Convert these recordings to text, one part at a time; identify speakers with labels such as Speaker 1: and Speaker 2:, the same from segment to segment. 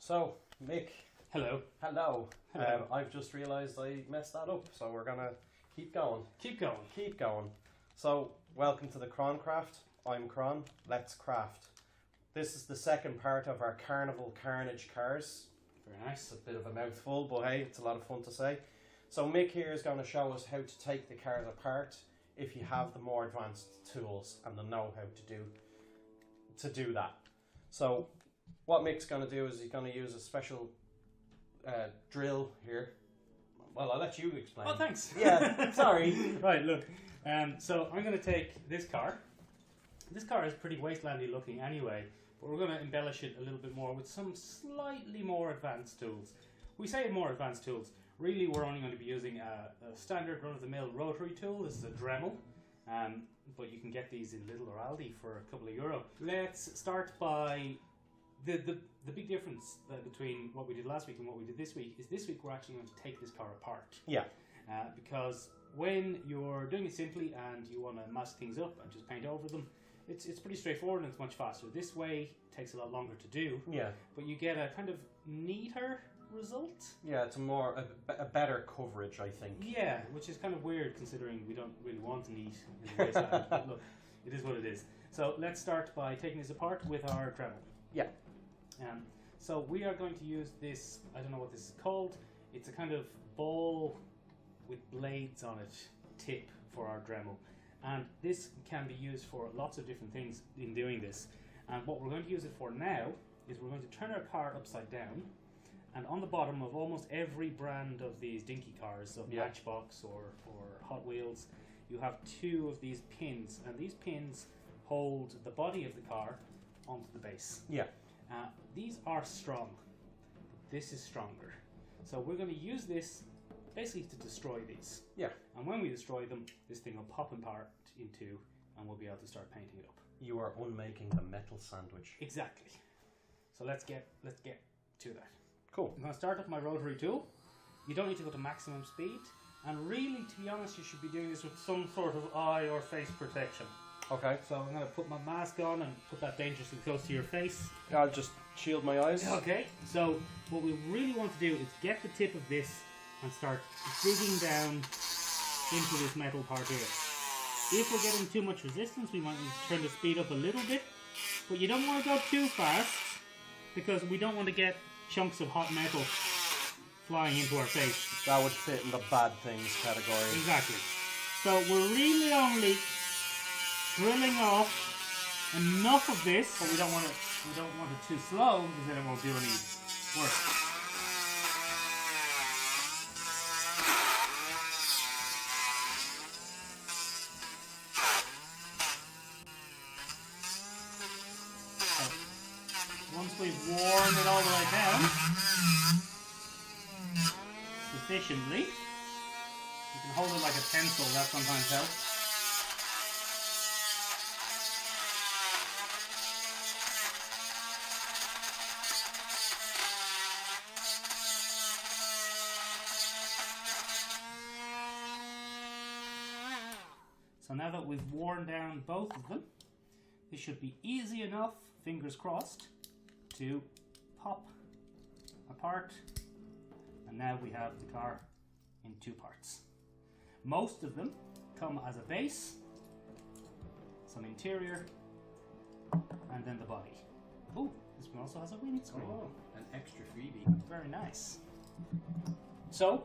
Speaker 1: So, Mick.
Speaker 2: Hello.
Speaker 1: Hello.
Speaker 2: Hello.
Speaker 1: I've just realised I messed that up, so we're gonna keep going.
Speaker 2: Keep going.
Speaker 1: Keep going. So, welcome to the Kron Craft. I'm Kron. Let's craft. This is the second part of our Karnival Carnage cars.
Speaker 2: Very nice.
Speaker 1: It's a bit of a mouthful, but hey, it's a lot of fun to say. So Mick here is going to show us how to take the cars apart if you have the more advanced tools and the know-how to do that. So what Mick's going to do is he's going to use a special drill here. Well, I'll let you explain.
Speaker 2: Oh, thanks.
Speaker 1: Yeah, sorry.
Speaker 2: Right, look. So I'm going to take this car. This car is pretty wastelandy looking anyway, but we're going to embellish it a little bit more with some slightly more advanced tools. We say more advanced tools. Really, we're only going to be using a standard run-of-the-mill rotary tool. This is a Dremel, but you can get these in Lidl or Aldi for a couple of euro. Let's start by the big difference between what we did last week and what we did this week is this week we're actually going to take this car apart.
Speaker 1: Yeah.
Speaker 2: Because when you're doing it simply and you want to mask things up and just paint over them, it's pretty straightforward and it's much faster. This way it takes a lot longer to do. Yeah. But you get a kind of neater result. Yeah,
Speaker 1: it's a better coverage, I think.
Speaker 2: Yeah, which is kind of weird considering we don't really want neat in the wasteland. But look, it is what it is. So let's start by taking this apart with our Dremel.
Speaker 1: Yeah.
Speaker 2: So we are going to use this, I don't know what this is called. It's a kind of ball with blades on it tip for our Dremel. And this can be used for lots of different things in doing this. And what we're going to use it for now is we're going to turn our car upside down, and on the bottom of almost every brand of these dinky cars, so Matchbox or Hot Wheels, you have two of these pins, and these pins hold the body of the car onto the base.
Speaker 1: Yeah.
Speaker 2: These are strong, but this is stronger. So we're going to use this basically to destroy these. Yeah. And when we destroy them, this thing will pop apart in two and we'll be able to start painting it up.
Speaker 1: You are unmaking the metal sandwich.
Speaker 2: Exactly. So let's get to that.
Speaker 1: Cool.
Speaker 2: I'm going to start up my rotary tool. You don't need to go to maximum speed. And really, to be honest, you should be doing this with some sort of eye or face protection.
Speaker 1: Okay.
Speaker 2: So I'm going to put my mask on and put that dangerously close to your face.
Speaker 1: I'll just shield my eyes.
Speaker 2: Okay. So what we really want to do is get the tip of this and start digging down into this metal part here. If we're getting too much resistance, we might need to turn the speed up a little bit, but you don't want to go too fast because we don't want to get chunks of hot metal flying into our face.
Speaker 1: That would fit in the bad things category.
Speaker 2: Exactly. So we're really only drilling off enough of this, but we don't want it too slow because then it won't do any work. Once we've worn it all the way down sufficiently, you can hold it like a pencil, that sometimes helps. So now that we've worn down both of them, this should be easy enough, fingers crossed, to pop apart, and now we have the car in two parts. Most of them come as a base, some interior, and then the body. Oh, this one also has a windscreen.
Speaker 1: Oh, an extra freebie.
Speaker 2: Very nice. So,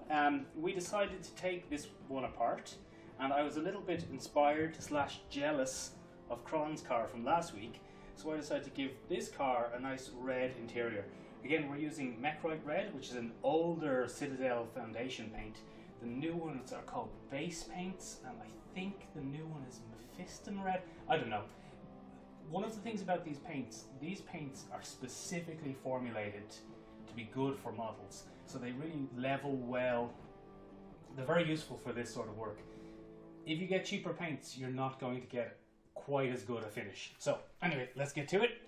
Speaker 2: we decided to take this one apart, and I was a little bit inspired / jealous of Kron's car from last week. So I decided to give this car a nice red interior. Again, we're using Mechrite Red, which is an older Citadel foundation paint. The new ones are called base paints, and I think the new one is Mephiston Red. I don't know. One of the things about these paints are specifically formulated to be good for models. So they really level well. They're very useful for this sort of work. If you get cheaper paints, you're not going to get quite as good a finish. So anyway, let's get to it.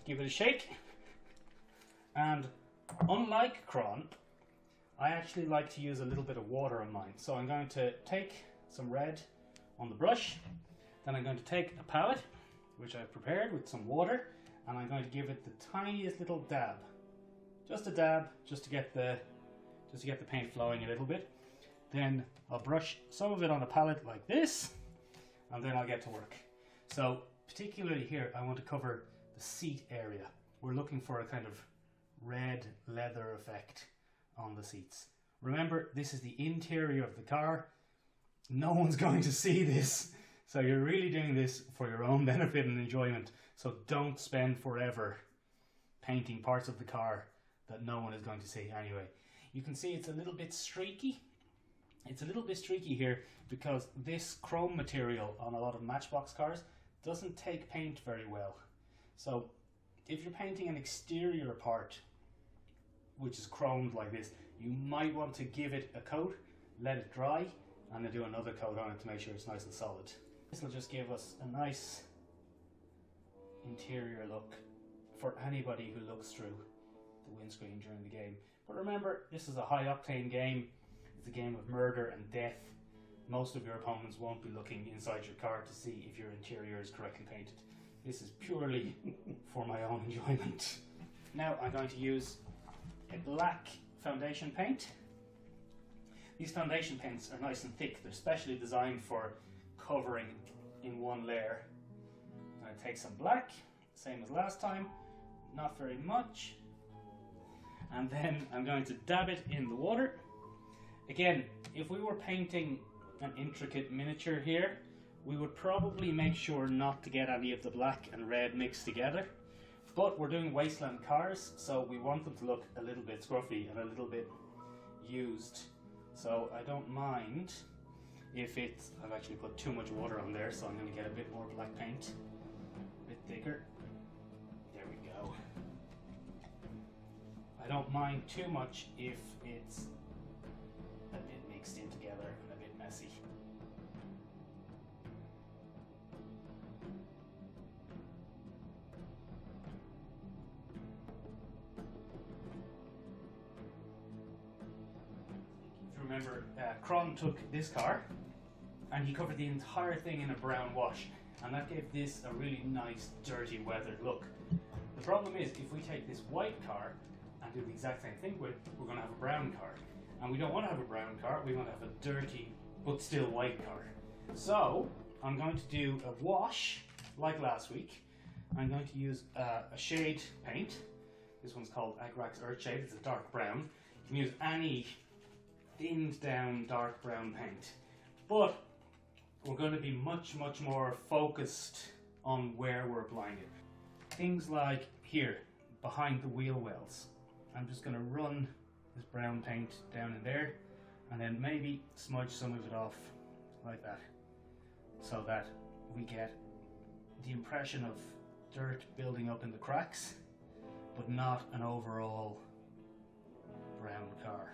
Speaker 2: Give it a shake. And unlike Kron, I actually like to use a little bit of water on mine. So I'm going to take some red on the brush, then I'm going to take a palette, which I've prepared with some water, and I'm going to give it the tiniest little dab just a dab, just to get the paint flowing a little bit. Then I'll brush some of it on a palette like this, and then I'll get to work. So particularly here, I want to cover the seat area. We're looking for a kind of red leather effect on the seats. Remember, this is the interior of the car. No one's going to see this. So you're really doing this for your own benefit and enjoyment. So don't spend forever painting parts of the car that no one is going to see anyway. You can see it's a little bit streaky. It's a little bit streaky here because this chrome material on a lot of Matchbox cars doesn't take paint very well. So if you're painting an exterior part which is chromed like this, you might want to give it a coat, let it dry, and then do another coat on it to make sure it's nice and solid. This will just give us a nice interior look for anybody who looks through the windscreen during the game. But remember, this is a high octane game. It's a game of murder and death. Most of your opponents won't be looking inside your car to see if your interior is correctly painted. This is purely for my own enjoyment. Now I'm going to use a black foundation paint. These foundation paints are nice and thick. They're specially designed for covering in one layer. I'm going to take some black, same as last time, not very much. And then I'm going to dab it in the water. Again, if we were painting an intricate miniature here, we would probably make sure not to get any of the black and red mixed together. But we're doing wasteland cars, so we want them to look a little bit scruffy and a little bit used. So I don't mind if it's, I've actually put too much water on there, so I'm going to get a bit more black paint, a bit thicker. There we go. I don't mind too much if it's a bit mixed in together and a bit messy. Remember, Kron took this car and he covered the entire thing in a brown wash, and that gave this a really nice dirty weathered look. The problem is, if we take this white car and do the exact same thing with, we're going to have a brown car, and we don't want to have a brown car, we want to have a dirty but still white car. So I'm going to do a wash like last week. I'm going to use a shade paint. This one's called Agrax Earthshade. It's a dark brown. You can use any thinned down dark brown paint, but we're going to be much more focused on where we're applying it. Things like here behind the wheel wells, I'm just going to run this brown paint down in there and then maybe smudge some of it off like that, so that we get the impression of dirt building up in the cracks but not an overall brown car.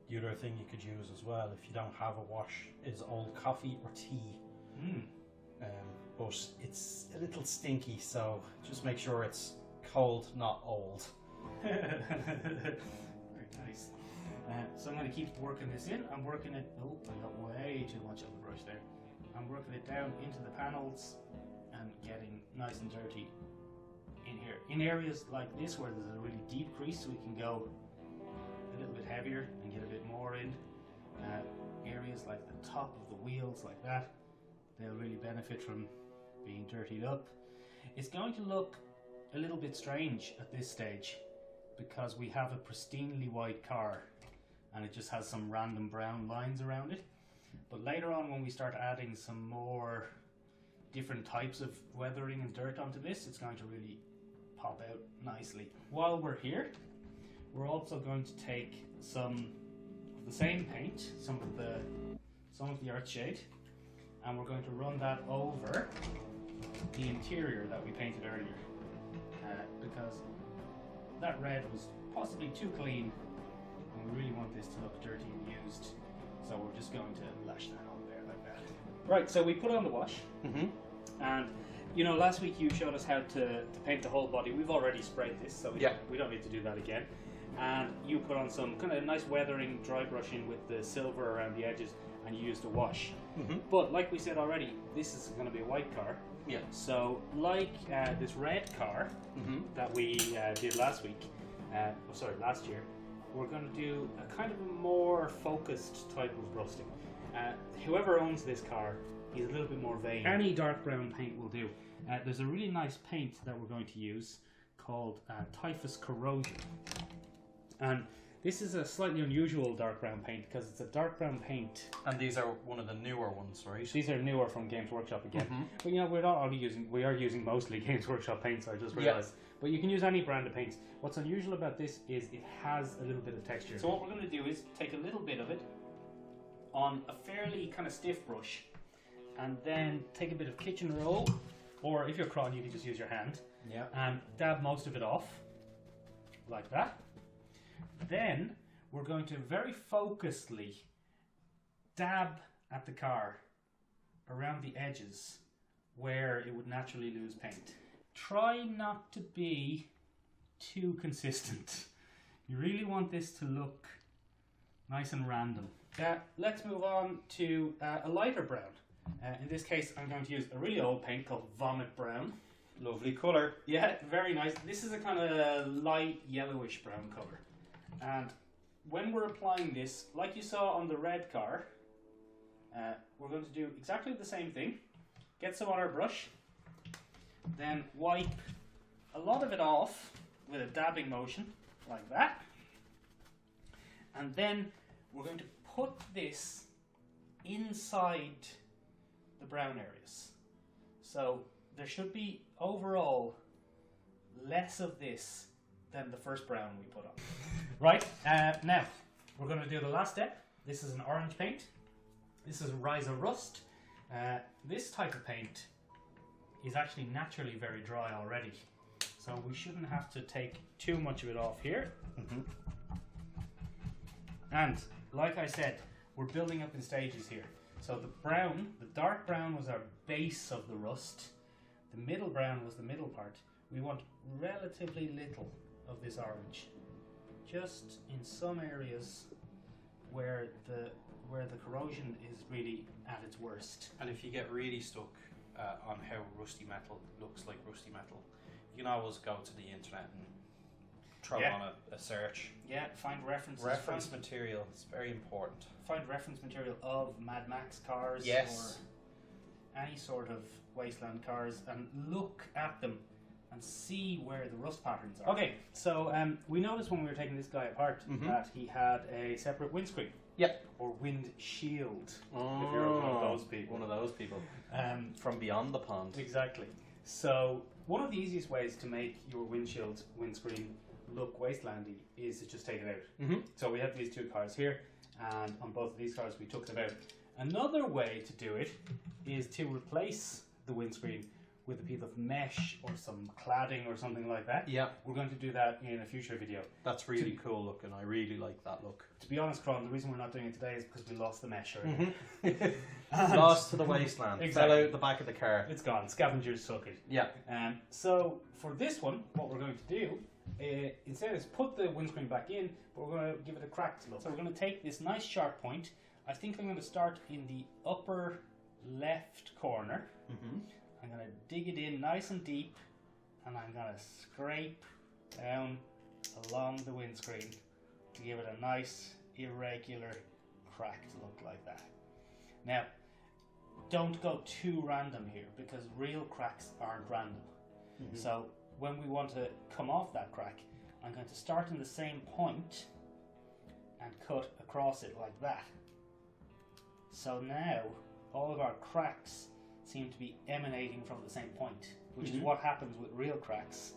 Speaker 1: The other thing you could use as well, if you don't have a wash, is old coffee or tea. But it's a little stinky, so just make sure it's cold, not old.
Speaker 2: Very nice. So I'm going to keep working this in. I'm working it, oh, I got way too much on the brush there. I'm working it down into the panels and getting nice and dirty in here. In areas like this where there's a really deep crease, we can go a little bit heavier and get a bit more in. Areas like the top of the wheels like that, they'll really benefit from being dirtied up. It's going to look a little bit strange at this stage because we have a pristinely white car and it just has some random brown lines around it. But later on, when we start adding some more different types of weathering and dirt onto this, it's going to really pop out nicely. While we're here, we're also going to take some of the same paint, some of the Earthshade, and we're going to run that over the interior that we painted earlier, because that red was possibly too clean and we really want this to look dirty and used, so we're just going to lash that on there like that. Right, so we put on the wash, and you know, last week you showed us how to paint the whole body. We've already sprayed this, so we don't need to do that again. And you put on some kind of nice weathering, dry brushing with the silver around the edges, and you used a wash. But like we said already, this is going to be a white car. So like this red car that we did last week, last year, we're going to do a kind of a more focused type of rusting. Whoever owns this car is a little bit more vain. Any dark brown paint will do. There's a really nice paint that we're going to use called Typhus Corrosion. And this is a slightly unusual dark brown paint because it's a dark brown paint.
Speaker 1: And these are one of the newer ones, right?
Speaker 2: These are newer from Games Workshop again. But you know, we are using mostly Games Workshop paints, I just realised. But you can use any brand of paints. What's unusual about this is it has a little bit of texture. So what we're going to do is take a little bit of it on a fairly kind of stiff brush, and then take a bit of kitchen roll, or if you're Kron, you can just use your hand, and dab most of it off, like that. Then we're going to very focusedly dab at the car around the edges where it would naturally lose paint. Try not to be too consistent. You really want this to look nice and random. Let's move on to a lighter brown. In this case, I'm going to use a really old paint called Vomit Brown.
Speaker 1: Lovely colour.
Speaker 2: Yeah, very nice. This is a kind of light yellowish brown colour. And when we're applying this, like you saw on the red car, we're going to do exactly the same thing. Get some on our brush, then wipe a lot of it off with a dabbing motion, like that. And then we're going to put this inside the brown areas. So there should be overall less of this than the first brown we put on. Right, now we're going to do the last step. This is an orange paint. This is Ryza Rust. This type of paint is actually naturally very dry already, so we shouldn't have to take too much of it off here. And like I said, we're building up in stages here. So the dark brown was our base of the rust. The middle brown was the middle part. We want relatively little of this orange, just in some areas where the corrosion is really at its worst.
Speaker 1: And if you get really stuck on how rusty metal looks like rusty metal, you can always go to the internet and throw on a search.
Speaker 2: Yeah, find references.
Speaker 1: Reference material is very important.
Speaker 2: Find reference material of Mad Max cars or any sort of wasteland cars and look at them and see where the rust patterns are. Okay, so we noticed when we were taking this guy apart that he had a separate windscreen.
Speaker 1: Yep.
Speaker 2: Or windshield, if you're one of those people.
Speaker 1: One of those people. From beyond the pond.
Speaker 2: Exactly. So one of the easiest ways to make your windscreen look wastelandy is to just take it out. So we have these two cars here, and on both of these cars we took them out. Another way to do it is to replace the windscreen with a piece of mesh or some cladding or something like that. Yeah. We're going to do that in a future video.
Speaker 1: That's really cool looking. I really like that look.
Speaker 2: To be honest, Kron, the reason we're not doing it today is because we lost the mesh already.
Speaker 1: Lost to the wasteland.
Speaker 2: Exactly.
Speaker 1: Fell out the back of the car.
Speaker 2: It's gone. Scavengers took it.
Speaker 1: Yeah.
Speaker 2: So for this one, what we're going to do instead is put the windscreen back in, but we're going to give it a cracked look. So we're going to take this nice sharp point. I think I'm going to start in the upper left corner. I'm going to dig it in nice and deep, and I'm going to scrape down along the windscreen to give it a nice, irregular, cracked look like that. Now, don't go too random here, because real cracks aren't random. So when we want to come off that crack, I'm going to start in the same point and cut across it like that. So now all of our cracks seem to be emanating from the same point, which is what happens with real cracks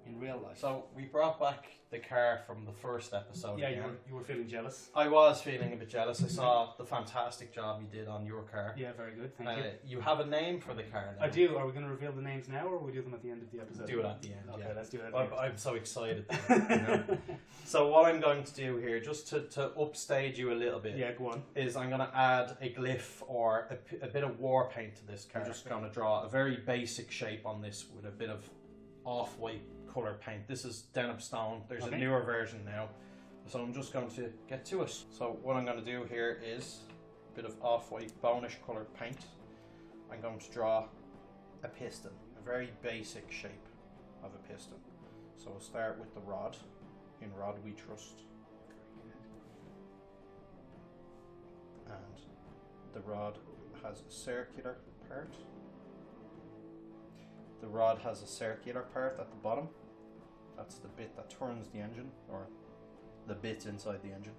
Speaker 2: in real life.
Speaker 1: So we brought back the car from the first episode.
Speaker 2: Yeah, you were feeling jealous.
Speaker 1: I was feeling a bit jealous. I saw the fantastic job you did on your car.
Speaker 2: Yeah, very good. Thank you.
Speaker 1: You have a name for the car now.
Speaker 2: I do. Are we going to reveal the names now, or will we do them at the end of the episode?
Speaker 1: Do it at the end.
Speaker 2: Okay,
Speaker 1: yeah.
Speaker 2: let's do it.
Speaker 1: I'm so excited. So what I'm going to do here, just to upstage you a little bit,
Speaker 2: go on.
Speaker 1: Is I'm going to add a glyph or a bit of war paint to this car. I'm just going to draw a very basic shape on this with a bit of off-white colour paint. This is Denham Stone. There's a newer version now, so I'm just going to get to it. So what I'm going to do here is a bit of off-white bonish coloured paint. I'm going to draw a piston, a very basic shape of a piston. So we'll start with the rod. In rod we trust. And the rod has a circular part. The rod has a circular part at the bottom. That's the bit that turns the engine, or the bits inside the engine.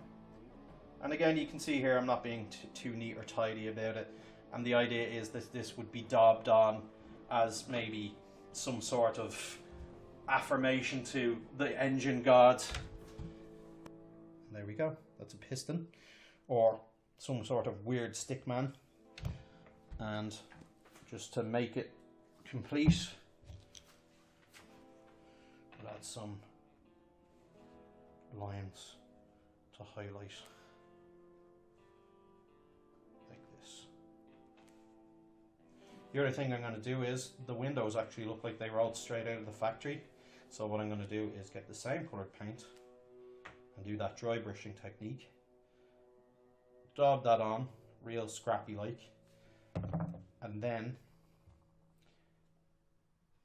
Speaker 1: And again, you can see here I'm not being too neat or tidy about it. And the idea is that this would be daubed on as maybe some sort of affirmation to the engine god. There we go. That's a piston, or some sort of weird stick man. And just to make it complete, we'll add some lines to highlight like this. The other thing I'm going to do is the windows actually look like they rolled straight out of the factory. So what I'm going to do is get the same coloured paint and do that dry brushing technique. Daub that on, real scrappy like. And then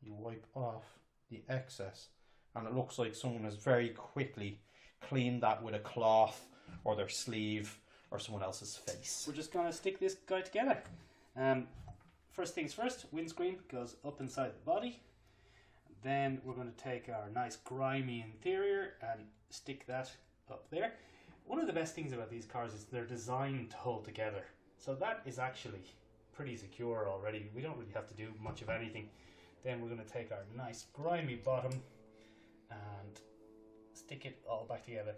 Speaker 1: you wipe off the excess. And it looks like someone has very quickly cleaned that with a cloth or their sleeve or someone else's face.
Speaker 2: We're just going to stick this guy together. First things first, windscreen goes up inside the body. Then we're going to take our nice grimy interior and stick that up there. One of the best things about these cars is they're designed to hold together. So that is actually pretty secure already. We don't really have to do much of anything. Then we're going to take our nice grimy bottom and stick it all back together.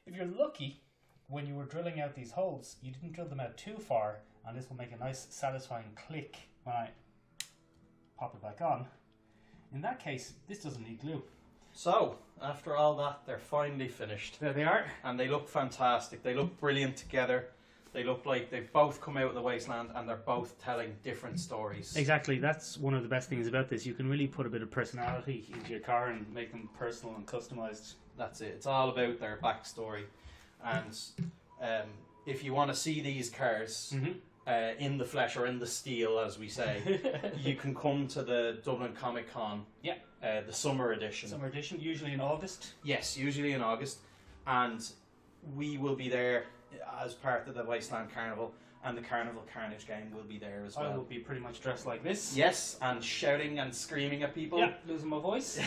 Speaker 2: If you're lucky, when you were drilling out these holes, you didn't drill them out too far, and this will make a nice satisfying click when I pop it back on. In that case, this doesn't need glue.
Speaker 1: So, after all that, they're finally finished.
Speaker 2: There they are.
Speaker 1: And they look fantastic. They look brilliant together. They look like they've both come out of the wasteland and they're both telling different stories.
Speaker 2: Exactly. That's one of the best things about this. You can really put a bit of personality into your car and make them personal and customized.
Speaker 1: That's it. It's all about their backstory. And if you want to see these cars in the flesh, or in the steel, as we say, you can come to the Dublin Comic Con.
Speaker 2: Yeah.
Speaker 1: The summer edition.
Speaker 2: Summer edition, usually in August.
Speaker 1: Yes, usually in August. And we will be there as part of the Wasteland Carnival, and the Karnival Carnage game will be there as well.
Speaker 2: I will be pretty much dressed like this.
Speaker 1: Yes, and shouting and screaming at people.
Speaker 2: Yeah, losing my voice.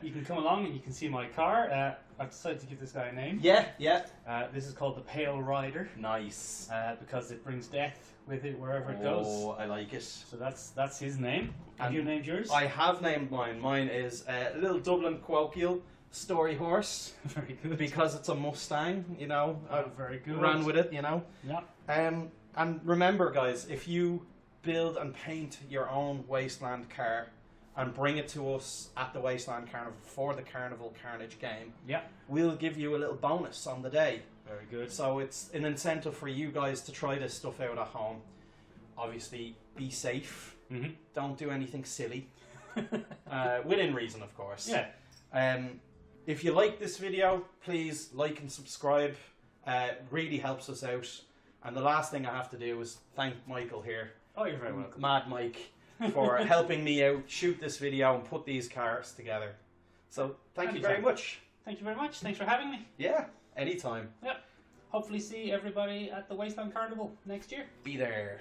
Speaker 2: You can come along and you can see my car. I've decided to give this guy a name.
Speaker 1: Yeah, yeah.
Speaker 2: This is called the Pale Rider.
Speaker 1: Nice.
Speaker 2: Because it brings death with it wherever it goes.
Speaker 1: Oh, I like it.
Speaker 2: So that's his name. Have you named yours?
Speaker 1: I have named mine. Mine is a little Dublin colloquial story horse.
Speaker 2: Very good.
Speaker 1: Because it's a Mustang, you know.
Speaker 2: Very good.
Speaker 1: Ran with it, you know.
Speaker 2: Yeah.
Speaker 1: And remember, guys, if you build and paint your own Wasteland car and bring it to us at the Wasteland Carnival for the Karnival Carnage game,
Speaker 2: yeah,
Speaker 1: we'll give you a little bonus on the day.
Speaker 2: Very good.
Speaker 1: So it's an incentive for you guys to try this stuff out at home. Obviously, be safe. Don't do anything silly. Within reason, of course.
Speaker 2: Yeah.
Speaker 1: If you like this video, please like and subscribe. Really helps us out. And the last thing I have to do is thank Michael here.
Speaker 2: Oh, you're very welcome.
Speaker 1: Mad Mike, for helping me out, shoot this video and put these cars together. So thank you very much.
Speaker 2: Thank you very much. Thanks for having me.
Speaker 1: Yeah, anytime.
Speaker 2: Yeah. Hopefully see everybody at the Wasteland Carnival next year.
Speaker 1: Be there.